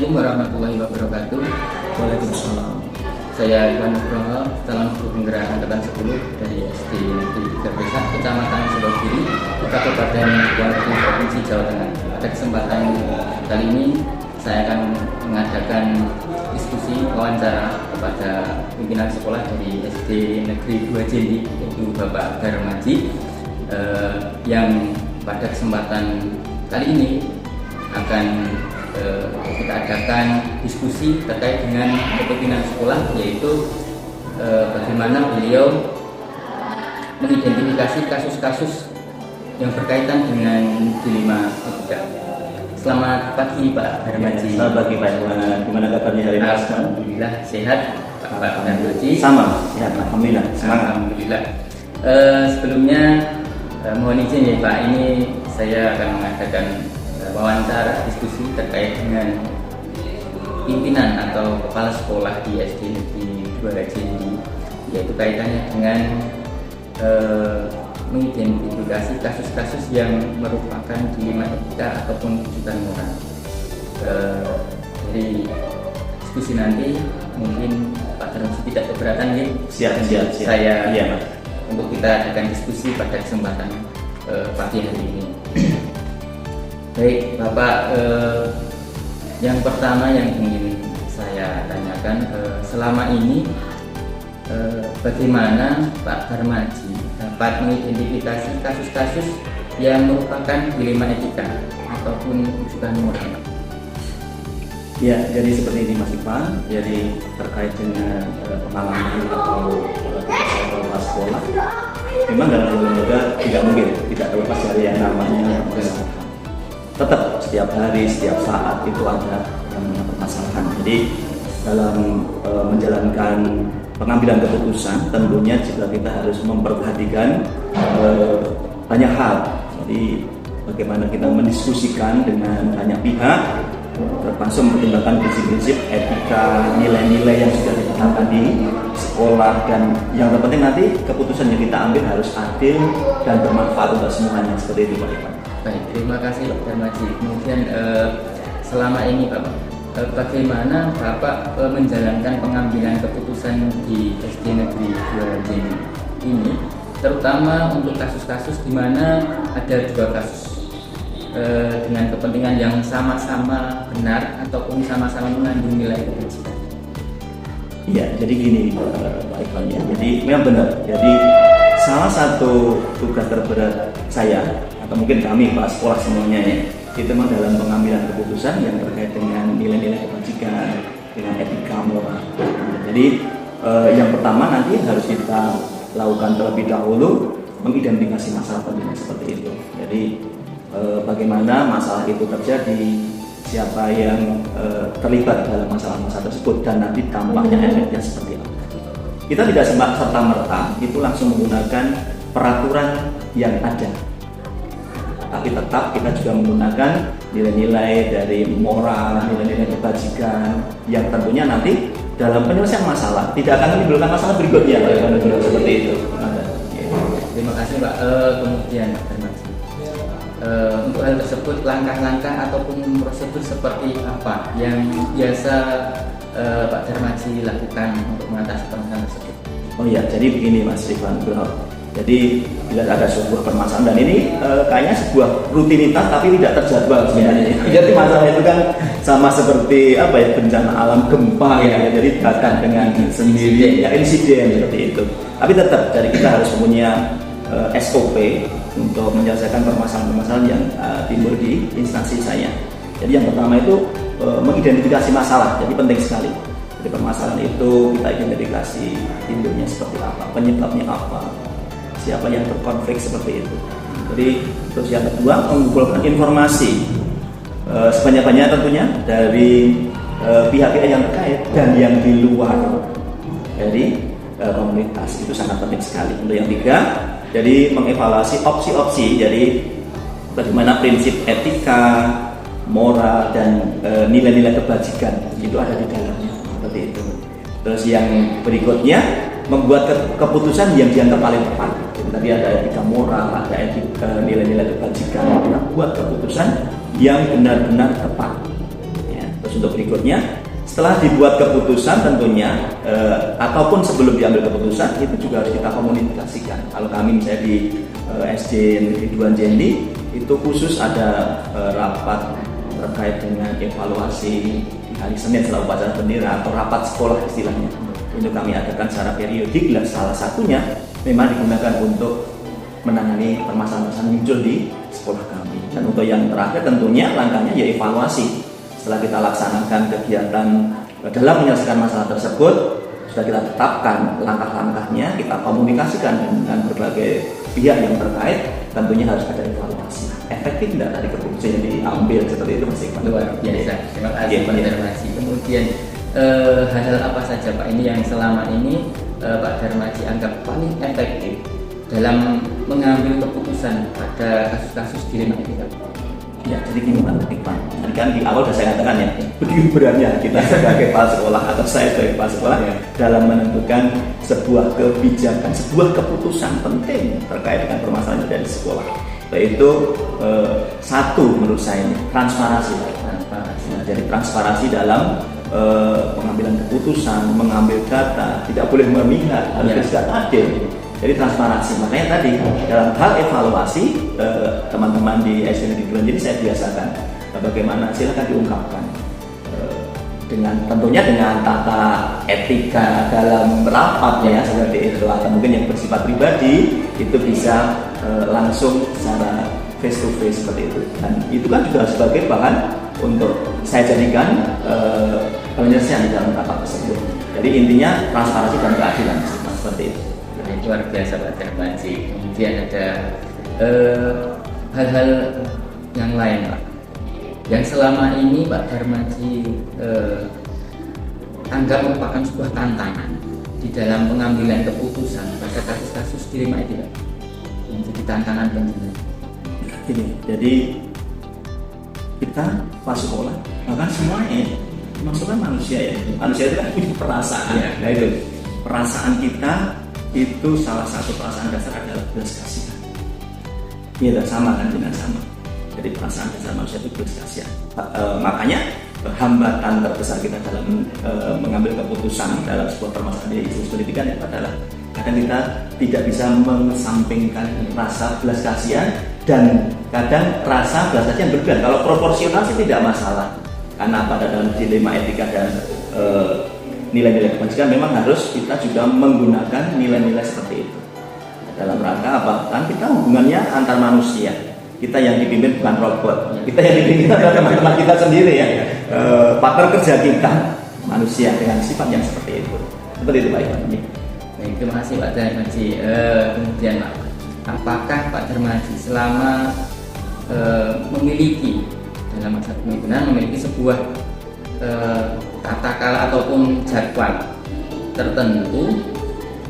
Assalamualaikum warahmatullahi wabarakatuh. Waalaikumsalam. Saya Iwan Nugroho, calon guru penggerak angkatan 10 dari SD Negeri 3 Besak, Kecamatan Sukabumi, Kabupaten Purworejo, Provinsi Jawa Tengah. Pada kesempatan kali ini saya akan mengadakan diskusi wawancara kepada pimpinan sekolah dari SD Negeri 2 Jendi, yaitu Bapak Darmaji, yang pada kesempatan kali ini akan kita adakan diskusi terkait dengan kepemimpinan sekolah, yaitu bagaimana beliau mengidentifikasi kasus-kasus yang berkaitan dengan dilema etika. Selamat pagi Pak Darmaji. Selamat pagi Pak Iwan. Gimana kabarnya hari ini? Alhamdulillah sehat Pak Darmaji. Sama sehat, alhamdulillah. Alhamdulillah. Sebelumnya mohon izin ya Pak, ini saya akan mengadakan wawancara diskusi terkait dengan pimpinan atau kepala sekolah di SD Negeri 2 Jendi, yaitu kaitannya dengan mengidentifikasi kasus-kasus yang merupakan dilema etika ataupun kejutan moral. Dari diskusi nanti mungkin Pak Darmaji tidak keberatan ya? Siap. Saya iya, untuk kita adakan diskusi pada kesempatan pagi hari ini. Baik Bapak, yang pertama yang ingin saya tanyakan, selama ini bagaimana Pak Darmaji dapat mengidentifikasi kasus-kasus yang merupakan dilema etika ataupun kejutan moral? Ya, jadi seperti ini Mas Ivan. Jadi terkait dengan pengalaman atau kepala sekolah, memang dalam lembaga tidak mungkin tidak terlepas dari yang namanya permasalahan. Tetap setiap hari, setiap saat itu ada yang namanya permasalahan. Jadi dalam menjalankan pengambilan keputusan, tentunya juga kita harus memperhatikan banyak hal. Jadi bagaimana kita mendiskusikan dengan banyak pihak, termasuk mempertimbangkan prinsip-prinsip etika, nilai-nilai yang sudah ditetapkan di sekolah, dan yang terpenting nanti keputusan yang kita ambil harus adil dan bermanfaat untuk semuanya. Seperti itu Pak Iwan. Baik, terima kasih Pak Darmaji. Kemudian selama ini Pak, bagaimana Bapak menjalankan pengambilan keputusan di SD Negeri 2 Jendi ini, terutama untuk kasus-kasus di mana ada dua kasus dengan kepentingan yang sama-sama benar ataupun sama-sama mengandung nilai kebencian? Iya, jadi gini Pak Ivan ya. Jadi memang benar. Jadi salah satu tugas terberat saya atau mungkin kami Pak sekolah semuanya ya, itu memang dalam pengambilan keputusan yang terkait dengan nilai-nilai kebajikan, dengan etika moral. Jadi yang pertama nanti harus kita lakukan terlebih dahulu mengidentifikasi masalah penting seperti itu. Jadi bagaimana masalah itu terjadi, siapa yang terlibat dalam masalah-masalah tersebut, dan nanti dampaknya efeknya seperti apa. Kita tidak serta-merta itu langsung menggunakan peraturan yang ada, tapi tetap kita juga menggunakan nilai-nilai dari moral, nilai-nilai kebajikan yang tentunya nanti dalam penyelesaian masalah tidak akan menimbulkan masalah berikutnya. Seperti itu. Terima kasih Pak. Kemudian Pak Darmaji, untuk hal tersebut langkah-langkah ataupun prosedur seperti apa yang biasa Pak Darmaji lakukan untuk mengatasi permasalahan tersebut? Oh iya, jadi begini Mas Ivan. Jadi bila ada sebuah permasalahan, dan ini kayaknya sebuah rutinitas tapi tidak terjadwal sebenarnya. Jadi masalah itu kan sama seperti apa ya, bencana alam, gempa ya. Jadi datang dengan sendiri ya, insiden seperti itu. Tapi tetap jadi kita harus punya SOP untuk menyelesaikan permasalahan-permasalahan yang timbul di instansi saya. Jadi yang pertama itu mengidentifikasi masalah, jadi penting sekali. Jadi permasalahan itu kita identifikasi timbulnya seperti apa, penyebabnya apa, siapa yang berkonflik seperti itu. Jadi terus yang kedua mengumpulkan informasi sebanyak-banyaknya tentunya dari pihak-pihak yang terkait dan yang di luar dari komunitas, itu sangat penting sekali. Untuk yang tiga, jadi mengevaluasi opsi-opsi, jadi bagaimana prinsip etika, moral, dan nilai-nilai kebajikan itu ada di dalamnya, seperti itu. Terus yang berikutnya membuat keputusan yang dianggap paling tepat. Jadi tadi ada etika moral, ada nilai-nilai kebajikan. Kita buat keputusan yang benar-benar tepat. Ya. Terus untuk berikutnya. Setelah dibuat keputusan tentunya ataupun sebelum diambil keputusan itu juga harus kita komunikasikan. Kalau kami misalnya di SD Negeri 2 Jendi itu khusus ada rapat terkait dengan evaluasi di hari Senin setelah upacara bendera atau rapat sekolah istilahnya. Itu kami adakan secara periodik. Salah satunya memang digunakan untuk menangani permasalahan muncul di sekolah kami. Dan untuk yang terakhir tentunya langkahnya ya evaluasi. Setelah kita laksanakan kegiatan dalam menyelesaikan masalah tersebut, sudah kita tetapkan langkah-langkahnya, kita komunikasikan dengan berbagai pihak yang terkait, tentunya harus ada evaluasi. Efektif tidak tadi keputusan yang diambil seperti itu Mas Iqbal? Luar biasa. Terima kasih Pak Darmaji. Kemudian hal-hal apa saja Pak ini yang selama ini Pak Darmaji anggap paling efektif dalam mengambil keputusan pada kasus-kasus dilema etika? Ya, jadi gini Pak Iqbal, kan di awal sudah saya katakan ya, begitu beratnya kita sebagai kepala sekolah atau saya sebagai kepala sekolah dalam menentukan sebuah kebijakan, sebuah keputusan penting terkait dengan permasalahan yang ada di sekolah. Yaitu satu menurut saya ini transparansi. Nah, jadi transparansi dalam pengambilan keputusan, mengambil data, tidak boleh memihak, harus bersikap adil. Jadi transparansi. Makanya tadi dalam hal evaluasi teman-teman di SD Negeri 2 Jendi saya biasakan bagaimana silakan diungkapkan dengan tentunya dengan tata etika dalam rapat ya seperti itu, atau mungkin yang bersifat pribadi itu bisa langsung secara face to face seperti itu. Dan itu kan juga sebagai bahan untuk saya jadikan penyelesaian di dalam rapat tersebut. Jadi intinya transparansi dan keadilan seperti itu. Luar biasa Pak Darmaji. Kemudian ada hal-hal yang lain Pak, yang selama ini Pak Darmaji anggap merupakan sebuah tantangan di dalam pengambilan keputusan pada kasus-kasus dilema etika yang jadi tantangan penting. Ini jadi kita pas sekolah bahkan semuanya maksudnya manusia ya, manusia itu kan punya perasaan. Nah itu perasaan kita itu salah satu perasaan dasar adalah belas kasihan. Iya, sama kan, dengan sama. Jadi perasaan dasar manusia itu belas kasihan. Makanya hambatan terbesar kita dalam mengambil keputusan dalam sebuah permasalahan di isu pendidikan adalah kadang kita tidak bisa mengesampingkan rasa belas kasihan dan kadang rasa belas kasihan berlebihan. Kalau proporsional sih tidak masalah, karena pada dalam dilema etika dan nilai-nilai kebajikan memang harus kita juga menggunakan nilai-nilai seperti itu dalam rangka apa? Kan kita hubungannya antar manusia, kita yang dipimpin bukan robot, kita yang dipimpin adalah teman-teman kita sendiri ya, partner kerja kita manusia dengan sifat yang seperti itu Pak Iwan. Baik, terima kasih Pak Darmaji. Kemudian Pak, apakah Pak Darmaji selama memiliki dalam masa kepemimpinan memiliki sebuah katakanlah ataupun jadwal tertentu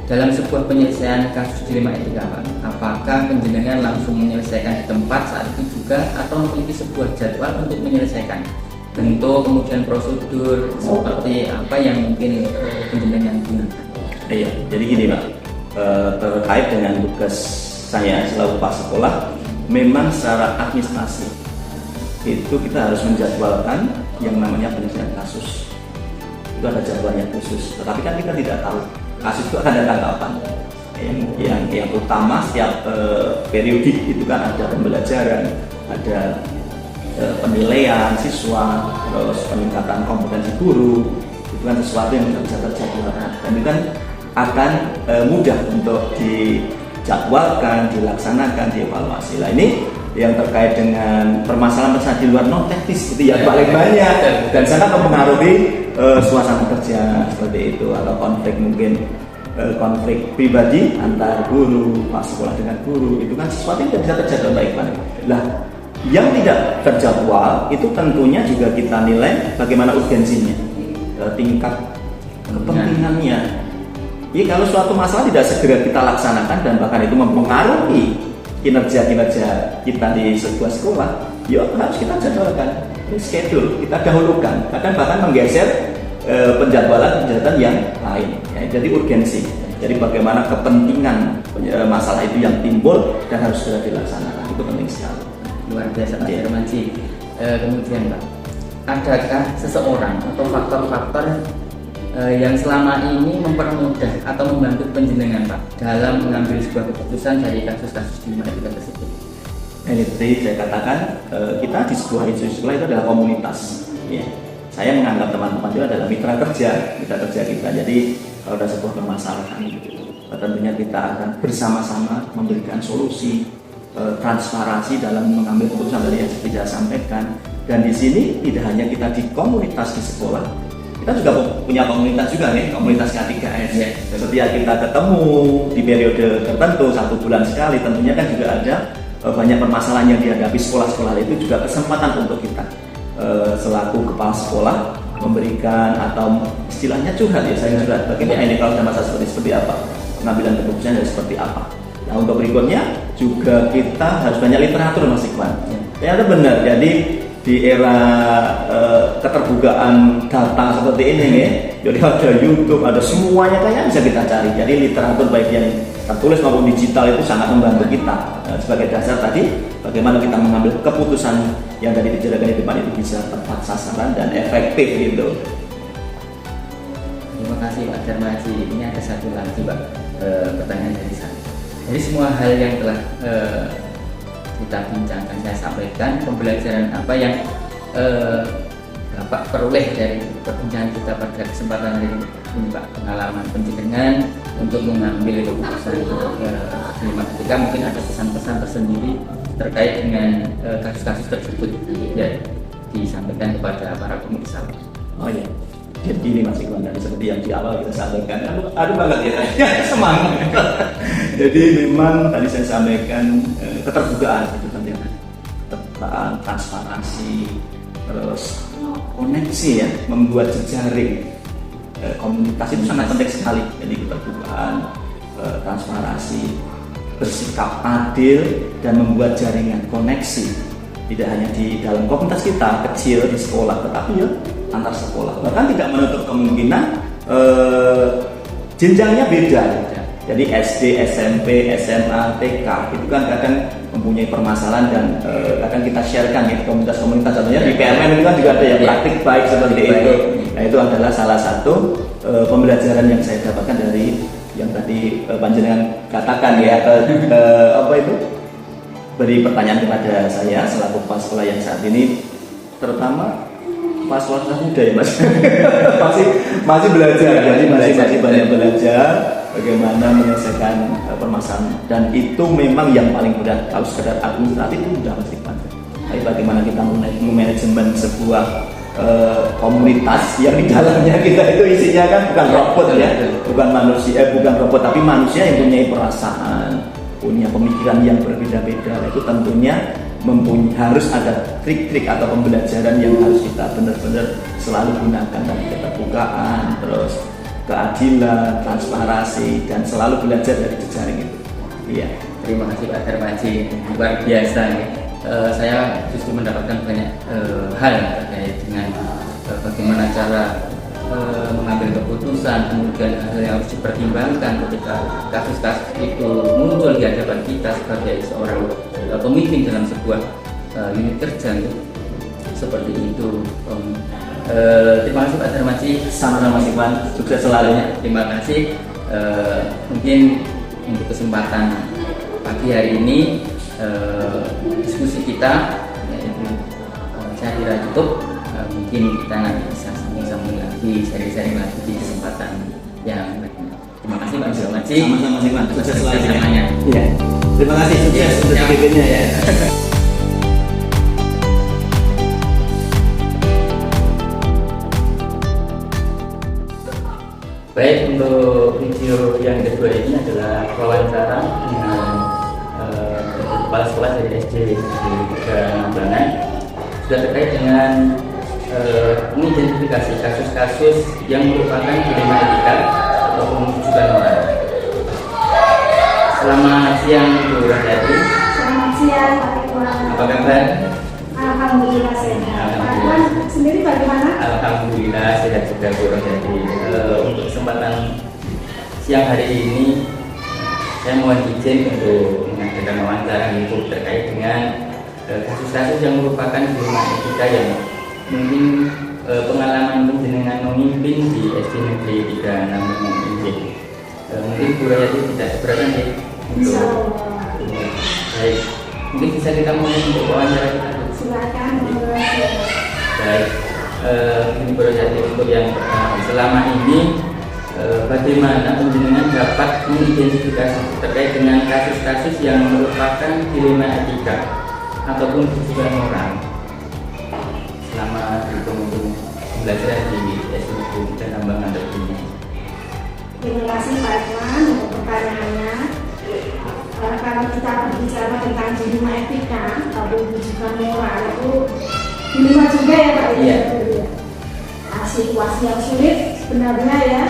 dalam sebuah penyelesaian kasus dilema etika Pak? Apakah penjenengan langsung menyelesaikan di tempat saat itu juga atau memiliki sebuah jadwal untuk menyelesaikan? Bentuk kemudian prosedur seperti apa yang mungkin penjenengan gunakan? Iya, jadi gini Pak, terkait dengan tugas saya selaku kepala sekolah, memang secara administrasi itu kita harus menjadwalkan yang namanya penyelesaian kasus. Itu ada jadwalnya khusus, tetapi kan kita tidak tahu kasus itu akan datang kapan. Yang utama setiap periodik itu kan ada pembelajaran, ada penilaian siswa, terus peningkatan kompetensi guru. Itu kan sesuatu yang tidak bisa terjadwalkan, dan itu kan akan mudah untuk dijadwalkan, dilaksanakan, dievaluasi. Nah ini yang terkait dengan permasalahan di luar non teknis itu ya paling banyak dan sangat mempengaruhi suasana kerja seperti itu, atau konflik mungkin konflik pribadi antar guru, pas sekolah dengan guru, itu kan sesuatu yang tidak bisa terjadwal baik-baik. Nah, yang tidak terjadwal itu tentunya juga kita nilai bagaimana urgensinya, tingkat kepentingannya. Jadi kalau suatu masalah tidak segera kita laksanakan dan bahkan itu mempengaruhi kinerja kita di sebuah sekolah, ya harus kita jadwalkan, schedule, kita dahulukan, kadang bahkan menggeser penjadwalan yang lain. Ya, jadi urgensi. Jadi bagaimana kepentingan masalah itu yang timbul dan harus segera dilaksanakan, itu penting sekali. Luar biasa Pak Darmaji. Kemudian Pak, adakah seseorang atau faktor-faktor yang selama ini mempermudah atau membantu penjenengan Pak dalam mengambil sebuah keputusan dari kasus-kasus di Madura tersebut? Ini tadi saya katakan kita di sebuah institusi sekolah itu adalah komunitas. Ya. Saya menganggap teman-teman itu adalah mitra kerja kita. Jadi kalau ada sebuah permasalahan, tentunya kita akan bersama-sama memberikan solusi, transparansi dalam mengambil keputusan dari yang seperti saya sampaikan. Dan di sini tidak hanya kita di komunitas di sekolah, kita juga punya komunitas juga nih, komunitas K3S. Ya. Setiap kita ketemu di periode tertentu 1 bulan sekali, tentunya kan juga ada banyak permasalahan yang dihadapi sekolah-sekolah. Itu juga kesempatan untuk kita selaku kepala sekolah memberikan atau istilahnya curhat ya, saya curhat. Bagaimana ini kalau ada masalah seperti apa, pengambilan keputusan seperti apa. Nah untuk berikutnya juga kita harus banyak literatur Mas Iqbal. Ya itu benar. Jadi di era keterbukaan data seperti ini ya, jadi ada YouTube, ada semuanya kayaknya bisa kita cari. Jadi literatur baik yang tertulis maupun digital itu sangat membantu kita. Sebagai dasar tadi, bagaimana kita mengambil keputusan yang dari dijalankan di depan itu bisa tepat sasaran dan efektif gitu. Terima kasih Pak Darmaji. Ini ada satu lagi Pak, pertanyaan dari saya. Dari semua hal yang telah kita bincangkan, saya sampaikan, pembelajaran apa yang Bapak peroleh dari perbincangan kita pada kesempatan hari ini Pak, pengalaman penjenengan untuk mengambil keputusan di Madura, mungkin ada pesan-pesan tersendiri terkait dengan kasus-kasus tersebut ya, disampaikan kepada para pemirsa. Oh iya, jadi ini Mas Iqbal, tadi seperti yang di awal kita sampaikan, aduh banget ya, semangat. Jadi memang tadi saya sampaikan keterbukaan itu penting, keterbukaan, transparansi, terus koneksi ya, membuat jejaring komunitas itu sangat penting sekali. Jadi keterbukaan, transparansi, bersikap adil dan membuat jaringan koneksi tidak hanya di dalam komunitas kita kecil di sekolah, tetapi ya antar sekolah. Bahkan tidak menutup kemungkinan jenjangnya beda. Jadi SD, SMP, SMA, TK itu kan kadang mempunyai permasalahan dan kadang kita sharekan ya komunitas-komunitas. Contohnya di PMN itu kan juga ada yang praktik baik seperti itu. Nah itu adalah salah satu pembelajaran yang saya dapatkan dari yang tadi panjenengan katakan ya, apa itu, beri pertanyaan kepada saya selaku kepala sekolah yang saat ini, terutama pas kelas muda ya Mas. masih belajar, jadi masih banyak belajar bagaimana menyelesaikan permasalahan, dan itu memang yang paling berat. Kalau sekedar administratif itu sudah pasti panjang, tapi bagaimana kita memanajemen sebuah komunitas yang di dalamnya kita itu isinya kan bukan robot ya, bukan manusia, bukan robot, tapi manusia yang punya perasaan, punya pemikiran yang berbeda-beda. Itu tentunya harus ada trik-trik atau pembelajaran yang harus kita benar-benar selalu gunakan, dan keterbukaan, terus keadilan, transparansi, dan selalu belajar dari jejaring itu. Iya. Terima kasih Pak Darmaji, luar biasa ya. Saya justru mendapatkan banyak hal terkait dengan bagaimana cara mengambil keputusan, kemudian hal yang harus dipertimbangkan ketika kasus-kasus itu muncul di hadapan kita sebagai seorang pemimpin dalam sebuah unit kerja seperti itu. Terima kasih Pak Darmaji. Sama-sama Mas Iqbal, sukses selalu. Terima kasih. Mungkin untuk kesempatan pagi hari ini diskusi kita saya kira cukup. Mungkin kita nanti bisa sambung lagi, sharing-sharing lagi di kesempatan yang lainnya. Terima kasih Pak Darmaji. Sama-sama Mas Iqbal, sukses selalu. Iya. Terima kasih, sukses untuk bikinnya ya. Baik, untuk video yang kedua ini adalah wawancara dengan kepala sekolah dari SD di Nambangan, sudah terkait dengan mengidentifikasi kasus-kasus yang merupakan dilema etika atau rujukan moral. Selamat siang Bu Rahyati. Selamat siang Pak Iqbal. Apa kabar? Alhamdulillah sehat. Pak Iqbal sendiri bagaimana? Alhamdulillah sehat juga Bu Rahyati. Untuk kesempatan siang hari ini saya mohon izin untuk mengadakan wawancara itu terkait dengan kasus-kasus yang merupakan dilema etika yang mungkin pengalaman penjenengan memimpin di SD Negeri 3 Nambangan ini. Mungkin Bu Royati tidak keberatan ya Insya untuk Allah. baik. Mungkin bisa kita mulai untuk wawancara kita. Silakan. Baik, ini Bu Royati untuk yang pertama. Selama ini bagaimana penjenengan dapat mengidentifikasi terkait dengan kasus-kasus yang merupakan dilema etika ataupun tujuan moral selama berkembang belajar di SD dan Nambangan terkini. Terima kasih Pak Irwan untuk pertanyaannya. Kalau kita berbicara tentang dilema etika atau tujuan moral itu dilema juga ya Pak Irwan. Iya. Situasi yang sulit sebenarnya ya.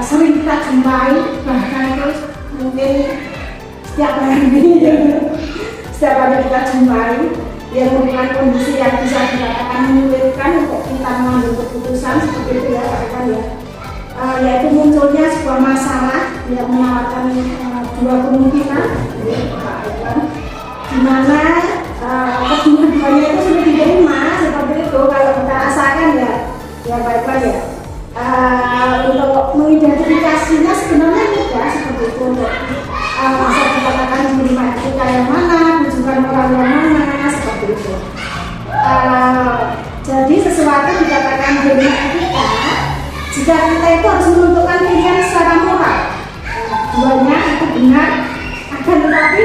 Sering kita jumpai, bahkan terus mungkin setiap hari kita jumpai yang merupakan kondisi yang bisa dikatakan menyulitkan untuk kita mengambil keputusan seperti itu ya Pak Irwan ya. Yaitu munculnya sebuah masalah yang menawarkan dua kemungkinan ya, Pak Irwan, di mana kedua-duanya itu sudah diterima seperti itu kalau kita rasakan ya Pak Irwan ya. Untuk mengidentifikasinya sebenarnya mudah seperti itu untuk bisa dikatakan dilema etika yang mana, tujuan moral yang mana seperti itu. Jadi sesuatu dikatakan dilema etika jika kita itu harus menentukan pilihan secara moral. Keduanya itu benar, akan tetapi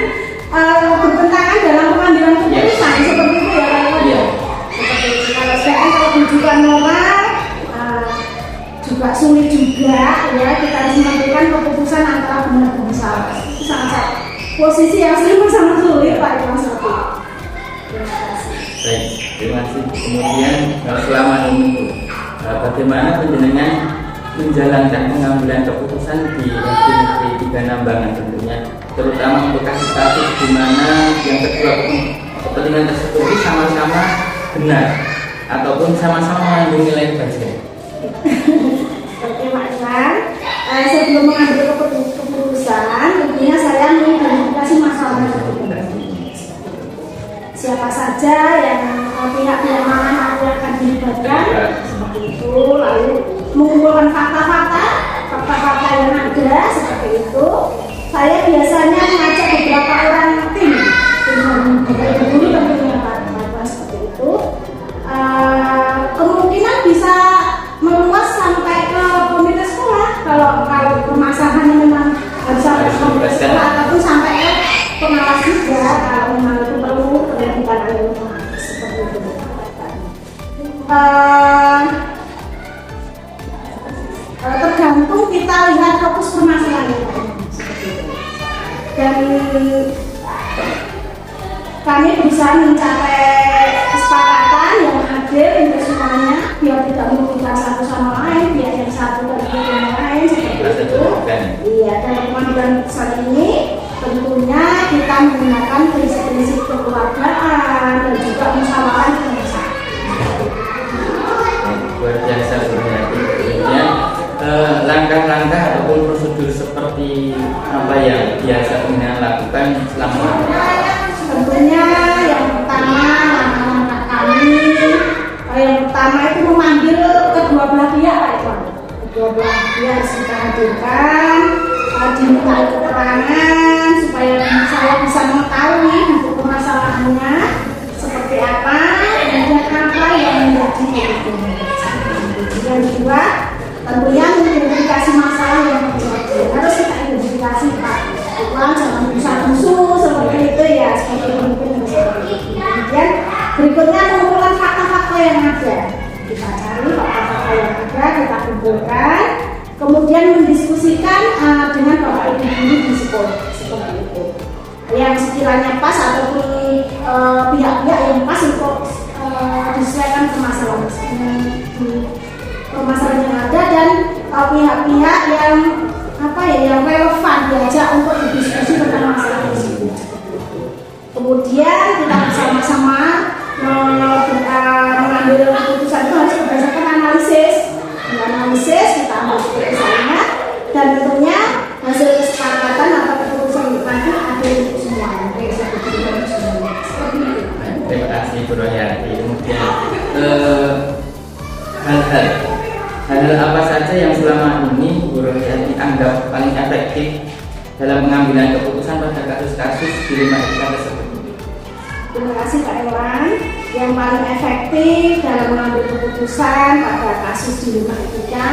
bertentangan dalam pengambilan keputusan seperti itu ya Pak Irwan. Seperti itu. Kalau tujuan moral juga sulit juga ya, kita harus menentukan keputusan antara benar dan salah. Itu sangat posisi yang sangat sulit Pak Irwan seperti itu. Terima kasih. Baik, terima kasih. Kemudian selama ini bagaimana penjenengan menjalankan pengambilan keputusan di SD Negeri 3 Nambangan tentunya, terutama untuk kasus-kasus di mana yang kedua kepentingan tersebut itu sama-sama benar ataupun sama-sama mengandung nilai kebaikan. Seperti Pak Irwan, sebelum mengambil keputusan, tentunya saya mengidentifikasi masalah tersebut. Siapa saja yang pihak-pihak mana yang akan dilibatkan, seperti itu. Lalu mengumpulkan fakta-fakta yang ada, seperti itu. Saya biasanya mengajak beberapa orang tim dulu tentunya Pak Irwan seperti itu. Kemungkinan bisa meluas sampai ke komite sekolah kalau permasalahannya memang harus sampai ke komite sekolah ataupun sampai ke pengawas juga kalau memang itu perlu penerbitan ilmu seperti itu. Tergantung kita lihat fokus permasalahannya seperti itu. Dan kami berusaha mencapai kesepakatan yang adil untuk semuanya biar tidak merugikan satu sama lain, biar yang satu dan yang lain seperti itu. Iya, dan pengambilan keputusan ini tentunya kita menggunakan prinsip-prinsip kekeluargaan dan juga musyawarah kebangsaan. Luar biasa berarti. Kemudian langkah-langkah ataupun prosedur seperti apa yang biasa penjenengan lakukan selama tentunya yang pertama langkah-langkah kami yang pertama itu memanggil kedua belah pihak Pak Irwan. Kedua belah pihak harus kita hadirkan, diminta keterangan supaya saya bisa mengetahui untuk permasalahannya seperti apa, kemudian apa yang menjadi kebutuhan. Yang kedua tentunya mengidentifikasi masalah yang terjadi, harus kita identifikasi Pak Irwan, jangan bisa musuh seperti itu ya, seperti itu. Kemudian berikutnya mengumpulkan fakta-fakta yang ada, kita cari fakta-fakta yang ada, kita kumpulkan, kemudian mendiskusikan dengan bapak ibu guru di sekolah seperti itu, yang sekiranya pas ataupun pihak-pihak yang pas untuk disesuaikan permasalahan yang ada dan pihak-pihak yang yang relevan diajak untuk berdiskusi tentang masalah tersebut. Kemudian kita bersama-sama mengambil keputusan itu harus berdasarkan analisis. Kita ambil keputusannya dan tentunya hasil kesepakatan atau keputusan itu nanti ada untuk semuanya. Seperti itu. Terima kasih Bu Royati. dalam pengambilan keputusan pada kasus-kasus di 5 etika tersebut? Terima kasih Pak Iwan. Yang paling efektif dalam mengambil keputusan pada kasus di 5 etika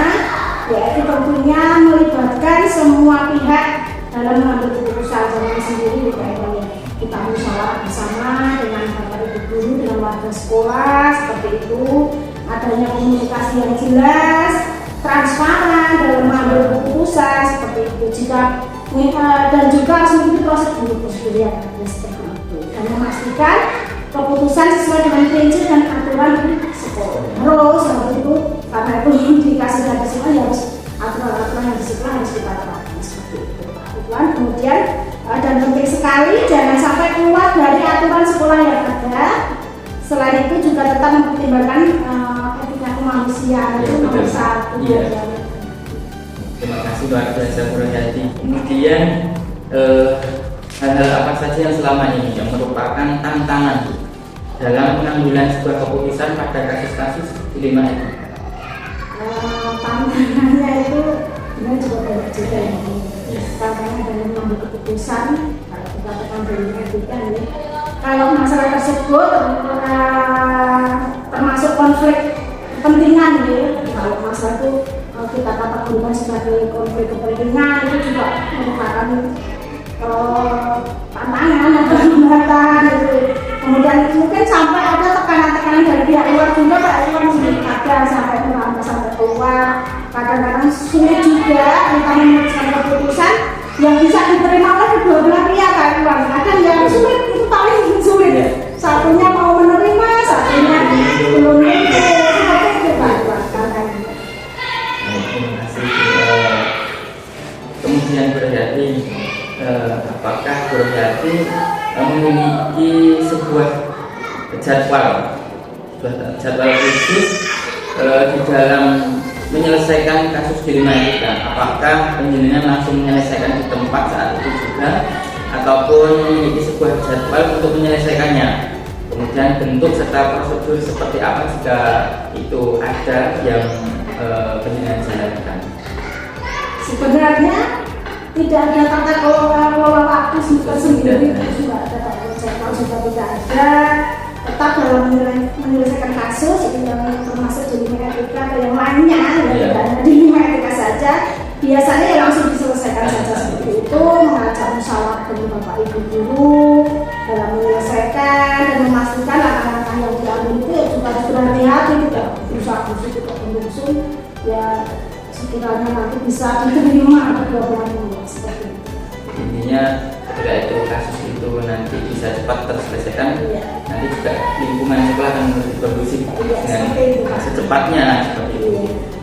yaitu tentunya melibatkan semua pihak dalam mengambil keputusan. Jangan sendiri Pak Iwan, ya. Kita musyawarah bersama dengan bapak ibu guru, dengan warga sekolah, seperti itu. Adanya komunikasi yang jelas, transparan dalam mengambil keputusan seperti itu. Dan juga harus mengikuti prosedur yang ada seperti itu. Dan memastikan keputusan sesuai dengan prinsip dan aturan di sekolah. Terus seperti itu, karena itu dikasih dari sekolah ya harus aturan-aturan yang di sekolah harus kita terapkan seperti itu. Kemudian dan penting sekali jangan sampai keluar dari aturan sekolah yang ada. Selain itu juga tetap mempertimbangkan etika kemanusiaan itu nomor 1. Iya. Terima kasih luar biasa Bu Rohayati. Kemudian hal-hal apa saja yang selama ini yang merupakan tantangan dalam pengambilan sebuah keputusan pada kasus-kasus di 5 etika? Tantangannya itu benar juga banyak juga ya. Tantangannya dalam mengambil keputusan kalau kita mengambil etika ya. Kalau masalah tersebut termasuk konflik kepentingan ya. Kalau masalah itu kita kategorikan sebagai konflik kepentingan itu juga merupakan tantangan atau hambatan gitu. Kemudian mungkin sampai ada tekanan-tekanan dari pihak luar juga Pak Iwan, ada sampai merambah sampai keluar. Kadang-kadang sulit juga kita memutuskan keputusan yang bisa diterima oleh kedua belah pihak Pak Iwan. Kadang yang sulit itu paling sulit. Satunya mau menerima, satunya belum itu. Seperti itu Pak Iwan. Terima kasih. Kemudian Bu Rohayati, apakah Bu Rohayati memiliki sebuah jadwal khusus di dalam menyelesaikan kasus di 5 etika? Apakah penjenengan langsung menyelesaikan di tempat saat itu juga, ataupun memiliki sebuah jadwal untuk menyelesaikannya? Kemudian bentuk serta prosedur seperti apa jika itu ada yang penjenengan jalankan? Sebenarnya tidak ada tata kelola waktu tersendiri, sudah ada jadwal sudah tidak ada. Tetap dalam menyelesaikan kasus itu yang termasuk di 5 etika atau yang lainnya, tidak hanya di 5 etika saja. Biasanya ya langsung diselesaikan saja seperti itu, mengajak musyawarah dengan bapak ibu guru dalam menyelesaikan dan memastikan langkah-langkah yang diambil itu ya juga berhati-hati, tidak berusaha-usaha tidak menyusun ya sekiranya nanti bisa diterima kedua belah pihak seperti itu. Intinya ketika itu kasus itu nanti bisa cepat terselesaikan, nanti juga lingkungan sekolah akan lebih kondusif dengan secepatnya seperti itu.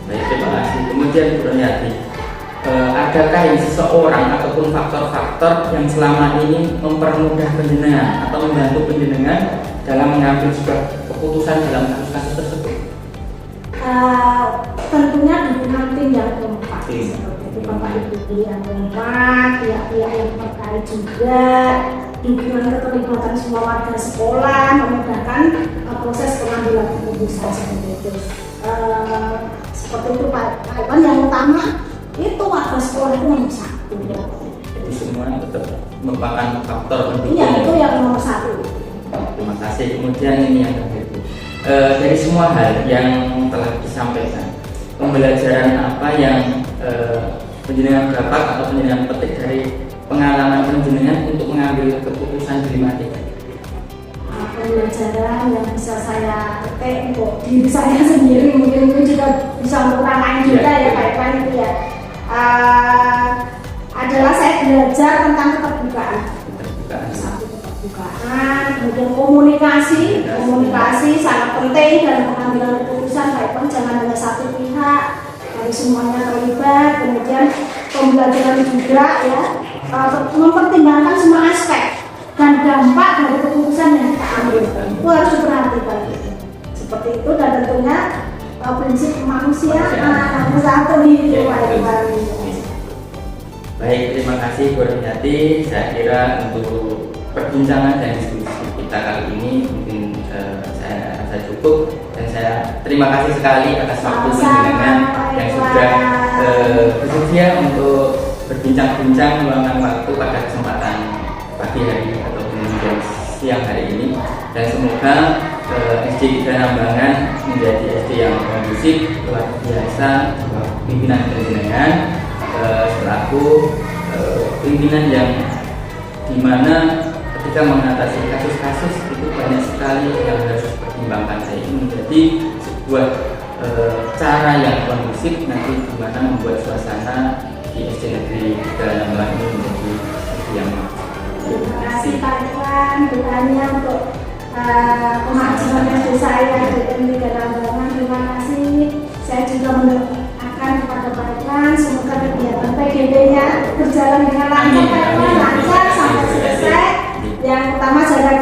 Baik, terima kasih. Kemudian Bu Rohayati, adakah yang seseorang ataupun faktor-faktor yang selama ini mempermudah penjenengan atau membantu penjenengan dalam mengambil sebuah keputusan dalam kasus-kasus tersebut? Tentunya dukungan tim yang kompak, seperti itu bapak ibu guru yang kompak, pihak-pihak yang terkait juga, dukungan keterlibatan semua warga sekolah memudahkan proses pengambilan keputusan seperti itu. Seperti itu Pak Iwan, yang utama itu warga sekolah itu nomor 1. Jadi semua tetap merupakan faktor pendukung. Iya, itu yang nomor 1. Terima kasih. Kemudian ini yang terakhir, dari semua hal yang telah disampaikan, pembelajaran apa yang penjenengan dapat atau penjenengan petik dari pengalaman penjenengan untuk mengambil keputusan di 5 etika? Pembelajaran yang bisa saya petik untuk diri saya sendiri, mungkin juga bisa untuk orang lain juga ya Pak Iwan itu ya, adalah saya belajar tentang keterbukaan. Satu, keterbukaan, kemudian komunikasi sangat penting dalam pengambilan keputusan Pak Iwan, jangan hanya satu pihak, harus semuanya terlibat. Kemudian pembelajaran juga ya, mempertimbangkan semua aspek dan dampak dari keputusan yang kita ambil, itu harus diperhatikan seperti itu. Dan tentunya prinsip kemanusiaan nomor 1 itu Pak Iwan. Baik, terima kasih Bu Rohayati. Saya kira untuk perbincangan dan diskusi kita kali ini mungkin saya rasa cukup, dan saya terima kasih sekali atas waktu penjenengan yang sudah bersedia untuk berbincang-bincang meluangkan waktu pagi hari ataupun jam siang hari ini, dan semoga SD Tiga Nambangan menjadi SD yang kondusif, luar biasa, pimpinan penjenengan selaku pimpinan yang dimana ketika mengatasi kasus-kasus itu banyak sekali yang harus dipertimbangkan. Itu menjadi sebuah cara yang kondusif nanti dimana membuat suasana di SD Negeri Tiga Nambangan ini menjadi yang terima kasih Pak Iwan, doanya untuk kemajuan SD saya di Tiga Nambangan. Terima kasih. Saya juga mendoakan kepada Pak Iwan semoga kegiatan PGB-nya berjalan dengan lancar, Pak Iwan, lancar sampai selesai. Yang pertama jaga